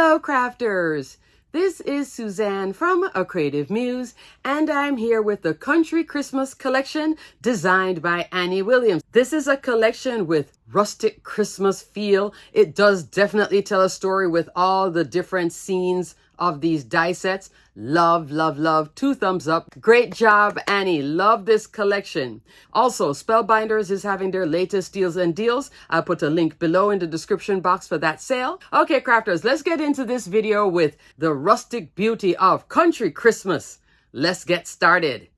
Hello crafters! This is Suzanne from A Creative Muse, and I'm here with the Country Christmas collection designed by Annie Williams. This is a collection with rustic Christmas feel. It does definitely tell a story with all the different scenes of these die sets. Love, love, love. 2 thumbs up. Great job, Annie. Love this collection. Also, Spellbinders is having their latest deals and deals. I'll put a link below in the description box for that sale. Okay, crafters, let's get into this video with the rustic beauty of Country Christmas. Let's get started.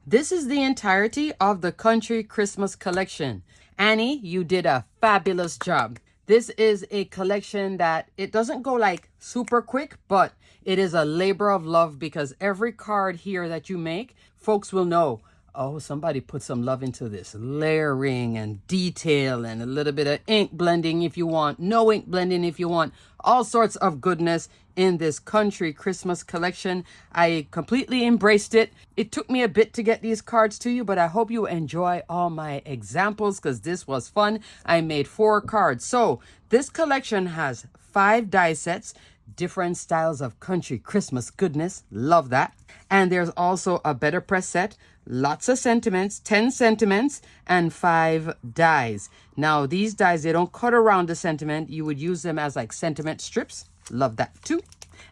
This is the entirety of the Country Christmas collection. Annie, you did a fabulous job. This is a collection that it doesn't go like super quick, but it is a labor of love because every card here that you make, folks will know, oh, somebody put some love into this. Layering and detail and a little bit of ink blending if you want, no ink blending if you want, all sorts of goodness in this Country Christmas collection. I completely embraced it. It took me a bit to get these cards to you, but I hope you enjoy all my examples because this was fun. I made 4 cards. So this collection has 5 die sets, different styles of Country Christmas goodness. Love that. And there's also a better press set, lots of sentiments, 10 sentiments, and 5 dies. Now these dies, they don't cut around the sentiment. You would use them as like sentiment strips. Love that too.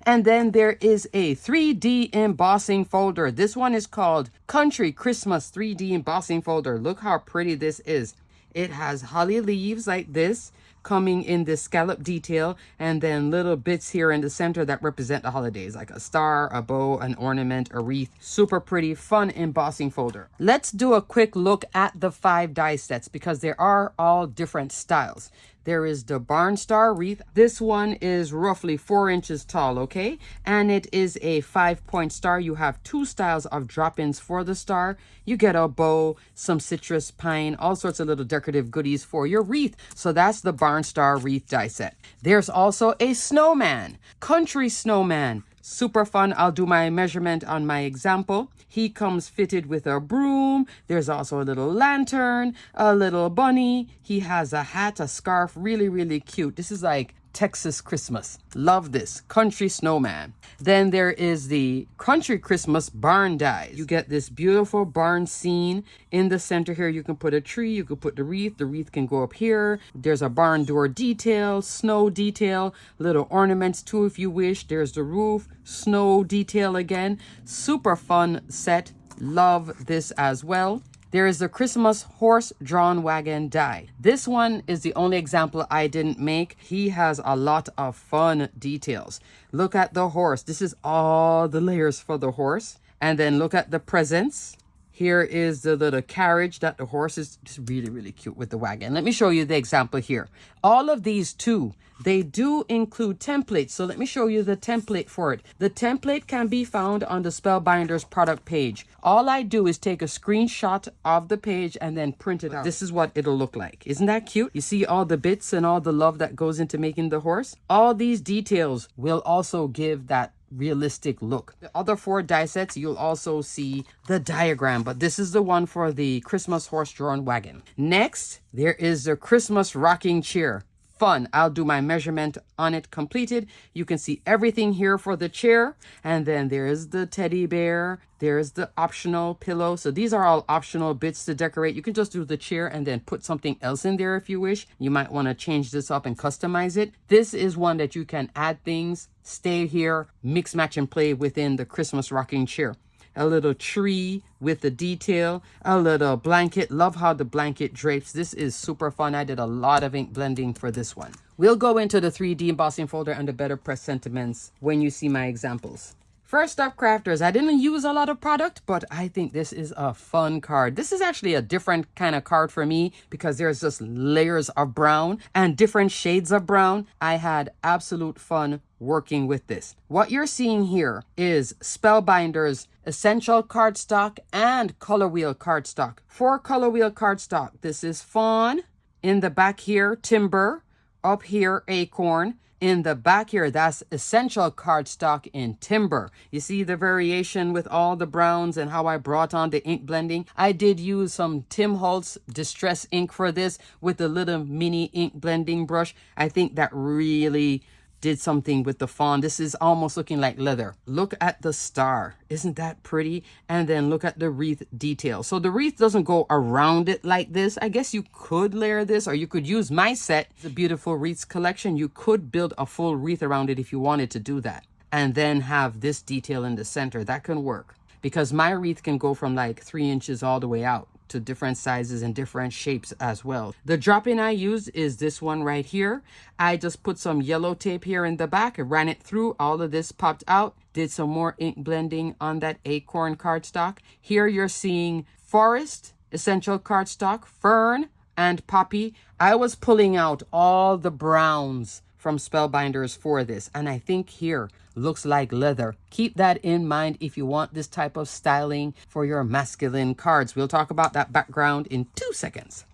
And then there is a 3D embossing folder. This one is called Country Christmas 3D embossing folder. Look how pretty this is. It has holly leaves like this coming in this scallop detail, and then little bits here in the center that represent the holidays, like a star, a bow, an ornament, a wreath. Super pretty, fun embossing folder. Let's do a quick look at the 5 die sets because they are all different styles. There is the Barn Star wreath. This one is roughly 4 inches tall, okay? And it is a 5-point star. You have 2 styles of drop-ins for the star. You get a bow, some citrus, pine, all sorts of little decorative goodies for your wreath. So that's the Barn Star wreath die set. There's also a snowman, country snowman. Super fun. I'll do my measurement on my example. He comes fitted with a broom. There's also a little lantern, a little bunny. He has a hat, a scarf. Really, really cute. This is like Texas Christmas. Love this. Country snowman. Then there is the Country Christmas barn dies. You get this beautiful barn scene. In the center here, you can put a tree. You can put the wreath. The wreath can go up here. There's a barn door detail, snow detail, little ornaments too if you wish. There's the roof, snow detail again. Super fun set. Love this as well. There is the Christmas horse-drawn wagon die. This one is the only example I didn't make. He has a lot of fun details. Look at the horse. This is all the layers for the horse. And then look at the presents. Here is the little carriage that the horse is just really, really cute with the wagon. Let me show you the example here. All of these too, they do include templates. So let me show you the template for it. The template can be found on the Spellbinders product page. All I do is take a screenshot of the page and then print it out. This is what it'll look like. Isn't that cute? You see all the bits and all the love that goes into making the horse? All these details will also give that realistic look. The other 4 die sets, you'll also see the diagram, but this is the one for the Christmas horse-drawn wagon. Next, there is the Christmas rocking chair. Fun. I'll do my measurement on it completed. You can see everything here for the chair. And then there's the teddy bear. There's the optional pillow. So these are all optional bits to decorate. You can just do the chair and then put something else in there if you wish. You might want to change this up and customize it. This is one that you can add things, stay here, mix, match, and play within the Christmas rocking chair. A little tree with the detail, a little blanket. Love how the blanket drapes. This is super fun. I did a lot of ink blending for this one. We'll go into the 3D embossing folder and the better press sentiments when you see my examples. First up, crafters, I didn't use a lot of product, but I think this is a fun card. This is actually a different kind of card for me because there's just layers of brown and different shades of brown. I had absolute fun working with this. What you're seeing here is Spellbinders Essential cardstock and color wheel cardstock. For color wheel cardstock, this is fawn. In the back here, timber. Up here, acorn. In the back here, that's essential cardstock in timber. You see the variation with all the browns and how I brought on the ink blending. I did use some Tim Holtz Distress ink for this with a little mini ink blending brush. I think that really did something with the fawn. This is almost looking like leather. Look at the star. Isn't that pretty? And then look at the wreath detail. So the wreath doesn't go around it like this. I guess you could layer this, or you could use my set, the beautiful wreaths collection. You could build a full wreath around it if you wanted to do that. And then have this detail in the center. That can work, because my wreath can go from like 3 inches all the way out to different sizes and different shapes as well. The drop-in I used is this one right here. I just put some yellow tape here in the back, ran it through, all of this popped out, did some more ink blending on that acorn cardstock. Here you're seeing forest, essential cardstock, fern, and poppy. I was pulling out all the browns from Spellbinders for this, and I think here looks like leather. Keep that in mind if you want this type of styling for your masculine cards. We'll talk about that background in 2 seconds.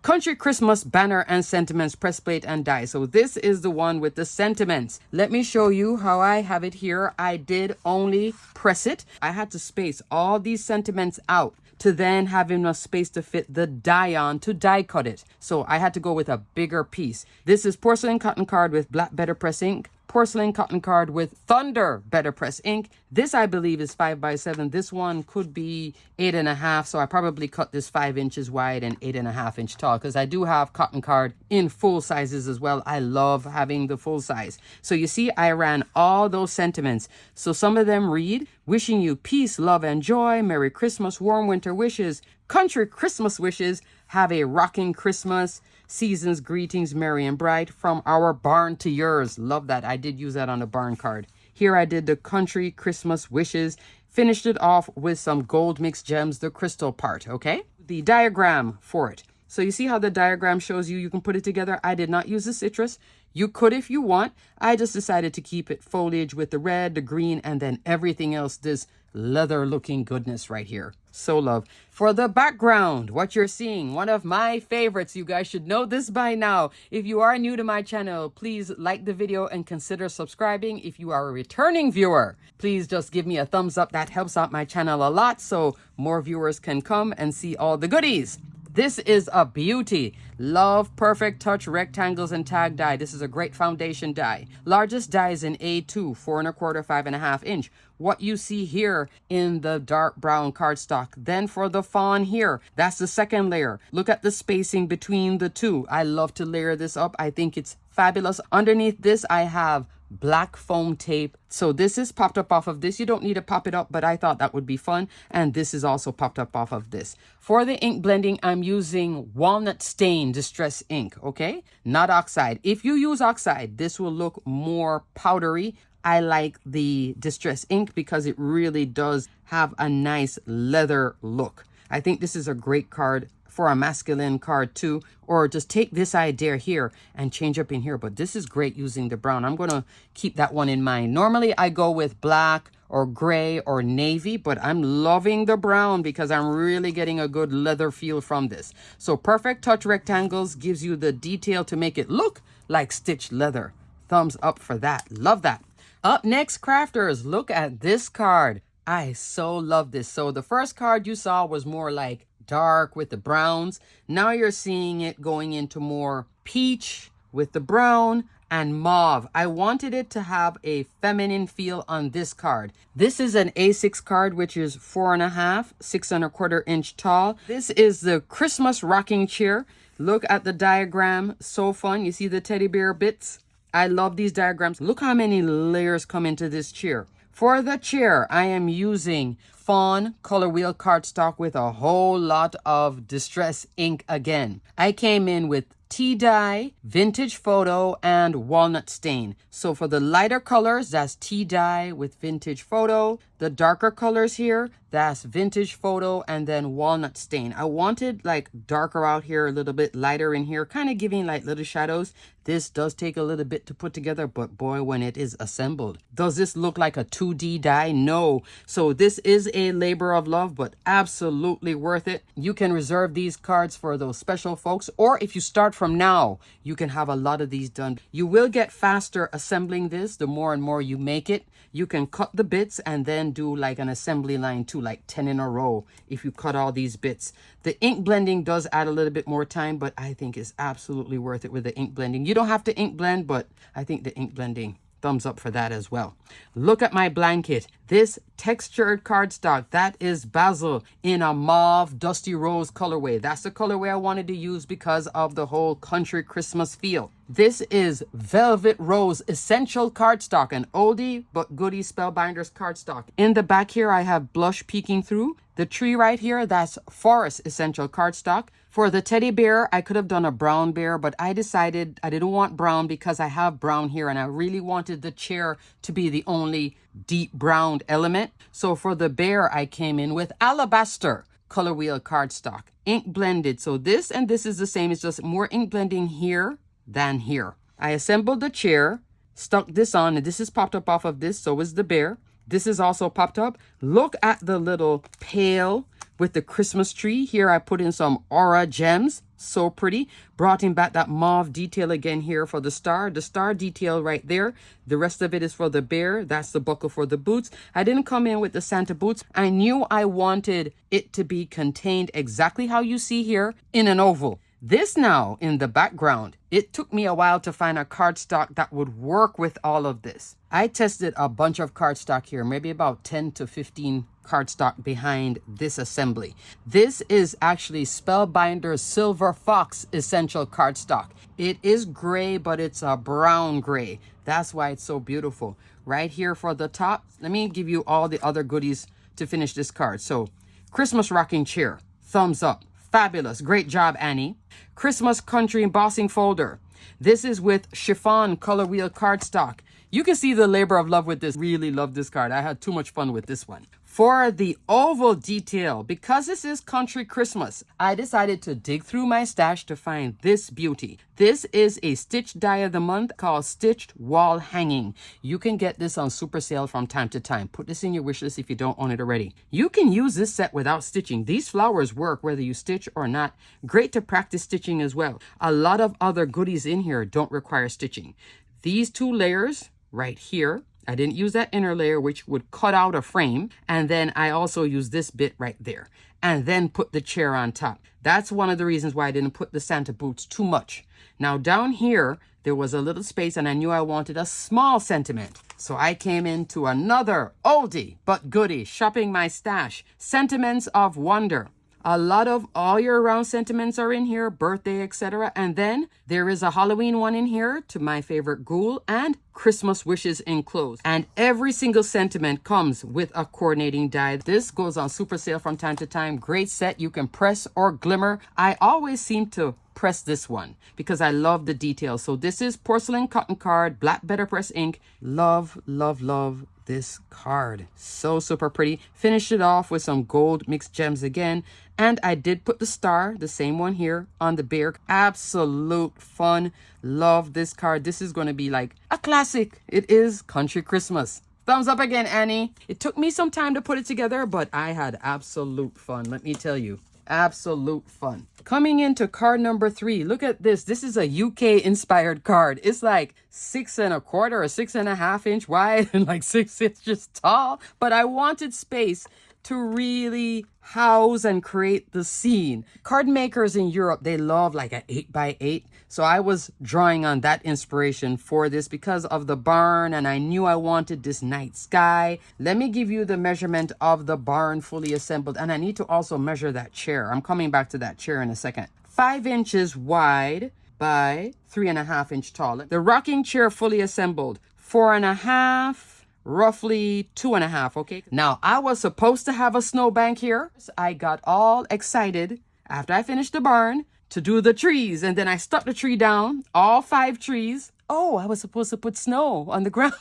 Country Christmas banner and sentiments press plate and die. So this is the one with the sentiments. Let me show you how I have it here. I did only press it. I had to space all these sentiments out to then have enough space to fit the die on to die cut it. So I had to go with a bigger piece. This is porcelain cotton card with black better press ink, porcelain cotton card with thunder better press ink. This I believe is 5x7. This one could be 8.5, so I probably cut this 5 inches wide and 8.5 inch tall, because I do have cotton card in full sizes as well. I love having the full size. So you see, I ran all those sentiments. So some of them read, wishing you peace, love, and joy, Merry Christmas, warm winter wishes, country Christmas wishes, have a rocking Christmas, season's greetings, merry and bright, from our barn to yours. Love that. I did use that on the barn card. Here I did the country Christmas wishes, finished it off with some gold mixed gems, the crystal part, okay? The diagram for it. So you see how the diagram shows you can put it together. I did not use the citrus. You could if you want. I just decided to keep it foliage with the red, the green, and then everything else, this leather looking goodness right here. So love. For the background, what you're seeing, one of my favorites. You guys should know this by now. If you are new to my channel, please like the video and consider subscribing. If you are a returning viewer, please just give me a thumbs up. That helps out my channel a lot so more viewers can come and see all the goodies. This is a beauty. Love Perfect Touch rectangles and tag die. This is a great foundation die. Largest die is in A2, 4 1/4, 5.5 inch. What you see here in the dark brown cardstock. Then for the fawn here, that's the second layer. Look at the spacing between the two. I love to layer this up. I think it's fabulous. Underneath this, I have black foam tape. So this is popped up off of this. You don't need to pop it up, but I thought that would be fun. And this is also popped up off of this. For the ink blending, I'm using walnut stain distress ink, okay? Not oxide. If you use oxide, this will look more powdery. I like the distress ink because it really does have a nice leather look. I think this is a great card for a masculine card too, or just take this idea here and change up in here. But this is great using the brown. I'm going to keep that one in mind. Normally I go with black or gray or navy, but I'm loving the brown because I'm really getting a good leather feel from this. So Perfect Touch rectangles gives you the detail to make it look like stitched leather. Thumbs up for that. Love that. Up next, crafters, look at this card. I so love this. So the first card you saw was more like dark with the browns. Now you're seeing it going into more peach with the brown and mauve. I wanted it to have a feminine feel on this card. This is an A6 card, which is 4.5, 6 1/4 inch tall. This is the Christmas rocking chair. Look at the diagram. So fun. You see the teddy bear bits? I love these diagrams. Look how many layers come into this chair. For the chair, I am using fawn color wheel cardstock with a whole lot of distress ink again. I came in with tea dye, vintage photo, and walnut stain. So for the lighter colors, that's tea dye with vintage photo. The darker colors here, that's vintage photo and then walnut stain. I wanted like darker out here, a little bit lighter in here, kind of giving like little shadows. This does take a little bit to put together, but boy, when it is assembled. Does this look like a 2D die? No. So this is a labor of love, but absolutely worth it. You can reserve these cards for those special folks, or if you start from now, you can have a lot of these done. You will get faster assembling this the more and more you make it. You can cut the bits and then do like an assembly line too. to like 10 in a row if you cut all these bits. The ink blending does add a little bit more time, but I think it's absolutely worth it with the ink blending. You don't have to ink blend, but I think the ink blending, thumbs up for that as well. Look at my blanket. This textured cardstock, that is basil in a mauve dusty rose colorway. That's the colorway I wanted to use because of the whole country Christmas feel. This is velvet rose essential cardstock, an oldie but goodie Spellbinders cardstock. In the back here, I have blush peeking through. The tree right here, that's forest essential cardstock. For the teddy bear, I could have done a brown bear, but I decided I didn't want brown because I have brown here and I really wanted the chair to be the only deep brown element. So for the bear, I came in with alabaster color wheel cardstock, ink blended. So this and this is the same. It's just more ink blending here than here. I assembled the chair, stuck this on, and this is popped up off of this. So is the bear. This is also popped up. Look at the little pail with the Christmas tree. Here I put in some aura gems. So pretty. Brought in back that mauve detail again here for the star. The star detail right there. The rest of it is for the bear. That's the buckle for the boots. I didn't come in with the Santa boots. I knew I wanted it to be contained exactly how you see here in an oval. This now in the background, it took me a while to find a cardstock that would work with all of this. I tested a bunch of cardstock here, maybe about 10 to 15 cardstock behind this assembly. This is actually Spellbinders Silver Fox Essential Cardstock. It is gray, but it's a brown gray. That's why it's so beautiful. Right here for the top, let me give you all the other goodies to finish this card. So, Christmas rocking chair, thumbs up. Fabulous. Great job, Annie. Christmas country embossing folder. This is with chiffon color wheel cardstock. You can see the labor of love with this. Really love this card. I had too much fun with this one. For the oval detail, because this is country Christmas, I decided to dig through my stash to find this beauty. This is a stitch die of the month called Stitched Wall Hanging. You can get this on super sale from time to time. Put this in your wish list if you don't own it already. You can use this set without stitching. These flowers work whether you stitch or not. Great to practice stitching as well. A lot of other goodies in here don't require stitching. These two layers right here, I didn't use that inner layer, which would cut out a frame. And then I also use this bit right there and then put the chair on top. That's one of the reasons why I didn't put the Santa boots too much. Now down here, there was a little space and I knew I wanted a small sentiment. So I came into another oldie but goodie, shopping my stash, Sentiments of Wonder. A lot of all year round sentiments are in here, birthday, etc. And then there is a Halloween one in here to my favorite ghoul and Christmas wishes enclosed. And every single sentiment comes with a coordinating die. This goes on super sale from time to time. Great set. You can press or glimmer. I always seem to press this one because I love the details. So this is porcelain cotton card, black better press ink. Love, love, love this card. So super pretty. Finished it off with some gold mixed gems again. And I did put the star, the same one here, on the bear. Absolute fun. Love this card. This is going to be like a classic. It is Country Christmas. Thumbs up again, Annie. It took me some time to put it together, but I had absolute fun. Let me tell you. Absolute fun. Coming into card number 3. Look at this. This is a UK inspired card. It's like 6 1/4 or 6.5 inch wide and like 6 inches tall. But I wanted space to really house and create the scene. Card makers in Europe, they love like an 8x8. So I was drawing on that inspiration for this because of the barn and I knew I wanted this night sky. Let me give you the measurement of the barn fully assembled. And I need to also measure that chair. I'm coming back to that chair in a second. 5 inches wide by 3.5 inch tall. The rocking chair fully assembled, 4.5, roughly 2.5. Okay. Now I was supposed to have a snowbank here. I got all excited after I finished the barn to do the trees. And then I stuck the tree down, all 5 trees. Oh, I was supposed to put snow on the ground.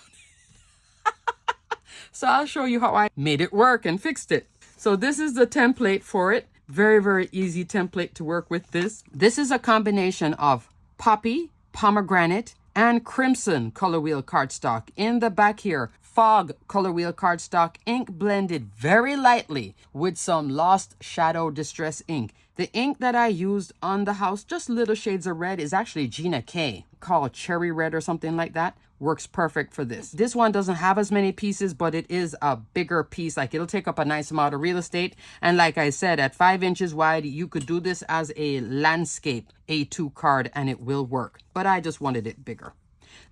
So I'll show you how I made it work and fixed it. So this is the template for it. Very, very easy template to work with this. This is a combination of poppy, pomegranate, and crimson color wheel cardstock. In the back here, fog color wheel cardstock, ink blended very lightly with some lost shadow distress ink. The ink that I used on the house, just little shades of red, is actually Gina K, called cherry red or something like that. works perfect for this. This one doesn't have as many pieces, but it is a bigger piece. Like, it'll take up a nice amount of real estate. And like I said, at 5 inches wide, you could do this as a landscape A2 card and it will work. But I just wanted it bigger.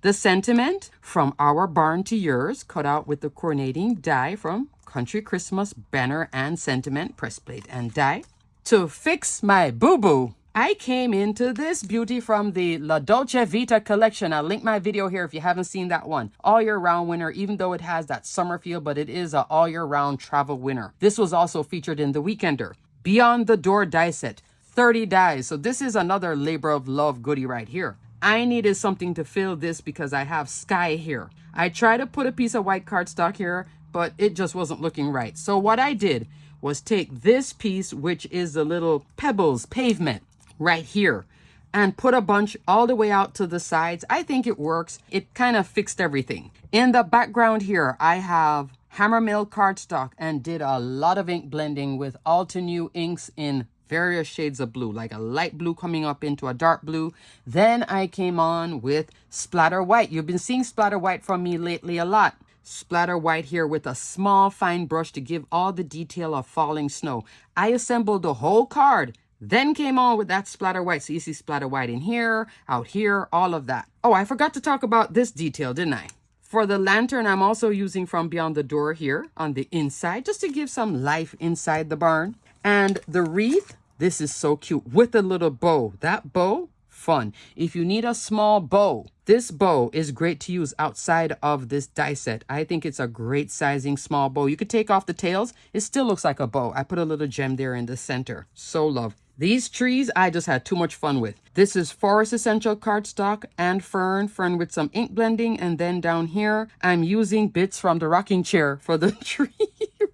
The sentiment, from our barn to yours, cut out with the coordinating die from Country Christmas banner and sentiment, press plate and die. To fix my boo-boo, I came into this beauty from the La Dolce Vita collection. I'll link my video here if you haven't seen that one. All year round winner, even though it has that summer feel, but it is an all year round travel winner. This was also featured in the Weekender. Beyond the Door die set, 30 dies. So this is another labor of love goodie right here. I needed something to fill this because I have sky here. I tried to put a piece of white cardstock here, but it just wasn't looking right. So what I did was take this piece, which is the little pebbles pavement right here, and put a bunch all the way out to the sides. I think it works. It kind of fixed everything. In the background here, I have Hammermill cardstock and did a lot of ink blending with Altenew inks in various shades of blue, like a light blue coming up into a dark blue. Then I came on with splatter white. You've been seeing splatter white from me lately a lot. Splatter white here with a small fine brush to give all the detail of falling snow. I assembled the whole card, then came on with that splatter white. So you see splatter white in here, out here, all of that. Oh, I forgot to talk about this detail, didn't I? For the lantern, I'm also using from Beyond the Door here on the inside, just to give some life inside the barn. And the wreath, this is so cute with a little bow. That bow, fun. If you need a small bow, this bow is great to use outside of this die set. I think it's a great sizing small bow. You could take off the tails. It still looks like a bow. I put a little gem there in the center. So love. These trees, I just had too much fun with. This is Forest Essential cardstock and fern with some ink blending. And then down here, I'm using bits from the rocking chair for the tree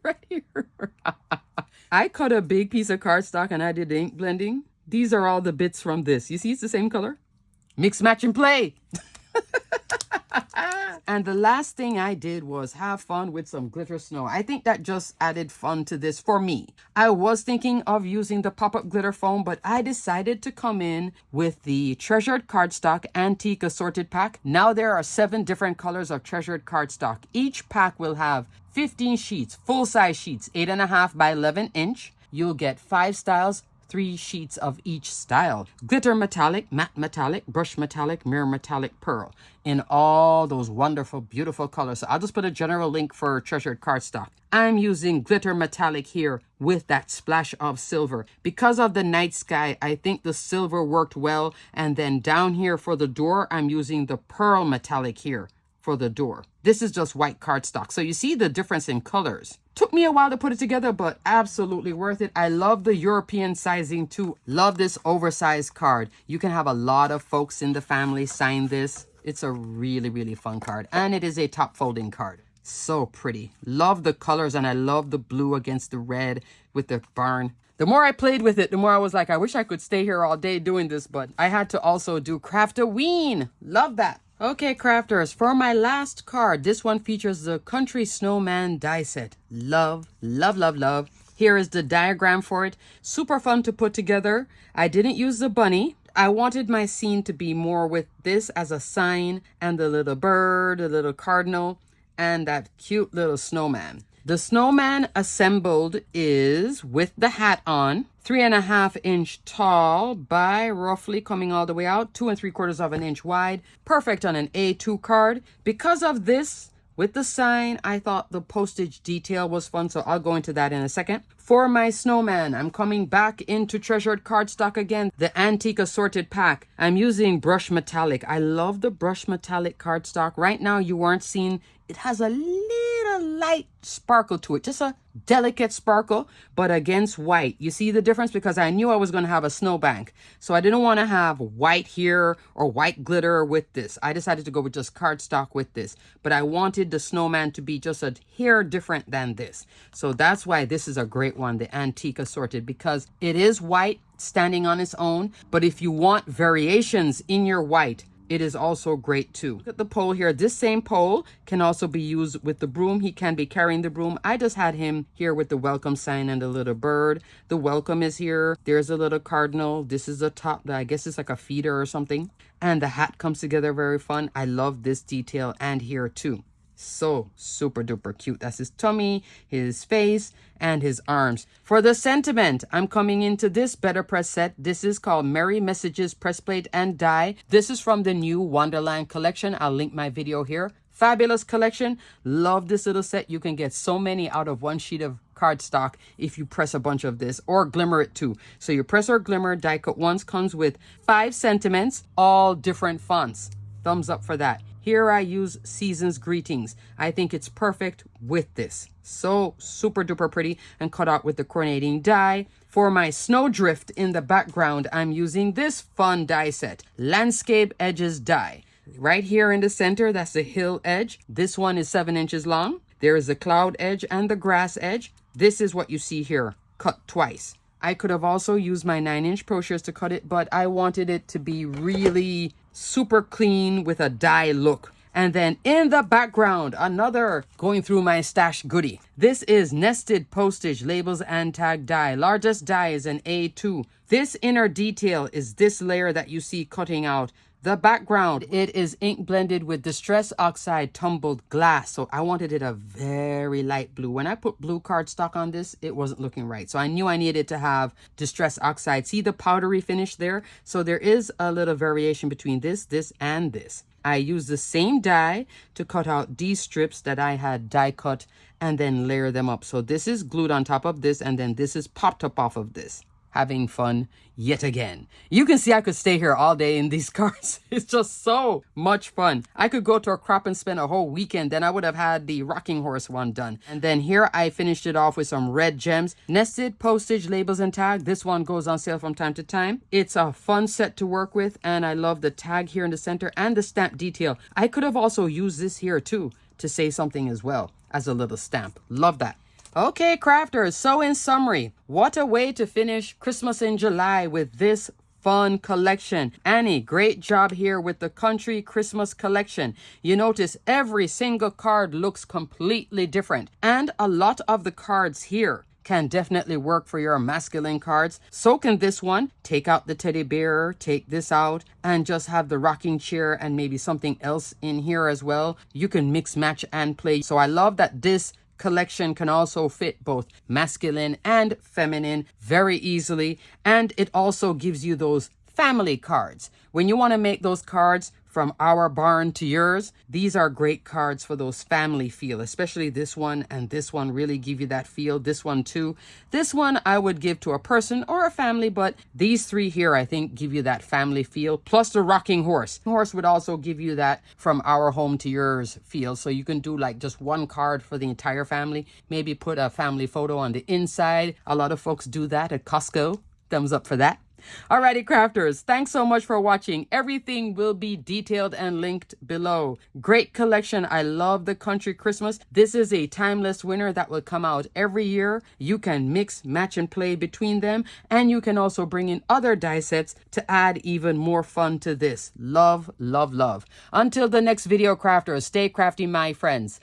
right here. I cut a big piece of cardstock and I did the ink blending. These are all the bits from this. You see it's the same color? Mix, match, and play. And the last thing I did was have fun with some glitter snow. I think that just added fun to this for me. I was thinking of using the pop-up glitter foam, but I decided to come in with the Treasured Cardstock Antique Assorted Pack. Now there are 7 different colors of Treasured Cardstock. Each pack will have 15 sheets, full-size sheets, 8.5 by 11 inch. You'll get 5 styles, 3 sheets of each style. Glitter metallic, matte metallic, brush metallic, mirror metallic, pearl, in all those wonderful, beautiful colors. So I'll just put a general link for Treasured Cardstock. I'm using glitter metallic here with that splash of silver. Because of the night sky, I think the silver worked well. And then down here for the door, I'm using the pearl metallic here for the door. This is just white cardstock. So you see the difference in colors. Took me a while to put it together, but absolutely worth it. I love the European sizing too. Love this oversized card. You can have a lot of folks in the family sign this. It's a really, really fun card. And it is a top folding card. So pretty. Love the colors, and I love the blue against the red with the barn. The more I played with it, the more I was like, I wish I could stay here all day doing this, but I had to also do Craft-A-Ween. Love that. Okay, crafters, for my last card, this one features the Country Snowman die set. Love, love, love, love. Here is the diagram for it. Super fun to put together. I didn't use the bunny. I wanted my scene to be more with this as a sign and the little bird, the little cardinal, and that cute little snowman. The snowman assembled is with the hat on, 3.5 inch tall by roughly coming all the way out, 2 3/4 inch wide. Perfect on an A2 card. Because of this, with the sign, I thought the postage detail was fun, so I'll go into that in a second. For my snowman, I'm coming back into Treasured Cardstock again, the Antique Assorted Pack. I'm using brush metallic. I love the brush metallic cardstock. Right now, you aren't seeing, it has a little light sparkle to it, just a delicate sparkle, but against white. You see the difference? Because I knew I was going to have a snowbank, so I didn't want to have white here or white glitter with this. I decided to go with just cardstock with this, but I wanted the snowman to be just a hair different than this. So that's why this is a great one, the Antique Assorted, because it is white standing on its own, but if you want variations in your white, it is also great too. Look at the pole here. This same pole can also be used with the broom. He can be carrying the broom. I just had him here with the welcome sign and the little bird. The welcome is here. There's a little cardinal. This is a top, I guess it's like a feeder or something. And the hat comes together very fun. I love this detail, and here too. So super duper cute. That's his tummy, his face, and his arms. For the sentiment, I'm coming into this Better Press set. This is called Merry Messages Press Plate and Die. This is from the new Wonderland collection. I'll link my video here. Fabulous collection. Love this little set. You can get so many out of one sheet of cardstock if you press a bunch of this, or glimmer it too. So you press or glimmer. Die cut once comes with 5 sentiments, all different fonts. Thumbs up for that. Here I use Season's Greetings. I think it's perfect with this. So super duper pretty and cut out with the coordinating die. For my snowdrift in the background, I'm using this fun die set, Landscape Edges die. Right here in the center, that's the hill edge. This one is 7 inches long. There is the cloud edge and the grass edge. This is what you see here, cut twice. I could have also used my 9-inch pro shears to cut it, but I wanted it to be really super clean with a die look. And then in the background, another going through my stash goodie. This is nested postage, labels, and tag die. Largest die is an A2. This inner detail is this layer that you see cutting out. The background, it is ink blended with Distress Oxide tumbled glass. So I wanted it a very light blue. When I put blue cardstock on this, it wasn't looking right. So I knew I needed to have Distress Oxide. See the powdery finish there? So there is a little variation between this, and this. I used the same die to cut out these strips that I had die cut and then layer them up. So this is glued on top of this, and then this is popped up off of this. Having fun yet again. You can see I could stay here all day in these cards. It's just so much fun. I could go to a crop and spend a whole weekend. Then I would have had the rocking horse one done. And then here I finished it off with some red gems. Nested postage, labels, and tag. This one goes on sale from time to time. It's a fun set to work with. And I love the tag here in the center and the stamp detail. I could have also used this here too to say something as well as a little stamp. Love that. Okay, crafters, so in summary, what a way to finish Christmas in July with this fun collection. Annie, great job here with the Country Christmas collection. You notice every single card looks completely different, and a lot of the cards here can definitely work for your masculine cards. So can this one. Take out the teddy bear, take this out, and just have the rocking chair and maybe something else in here as well. You can mix, match, and play. So I love that this collection can also fit both masculine and feminine very easily, and it also gives you those family cards. When you want to make those cards from our barn to yours, these are great cards for those family feel, especially this one and this one really give you that feel. This one too. This one I would give to a person or a family, but these three here I think give you that family feel, plus the rocking horse. Horse would also give you that from our home to yours feel. So you can do like just one card for the entire family, maybe put a family photo on the inside. A lot of folks do that at Costco. Thumbs up for that. Alrighty, crafters, thanks so much for watching. Everything will be detailed and linked below. Great collection. I love the Country Christmas. This is a timeless winner that will come out every year. You can mix, match, and play between them, and you can also bring in other die sets to add even more fun to this. Love, love, love. Until the next video, crafters, stay crafty, my friends.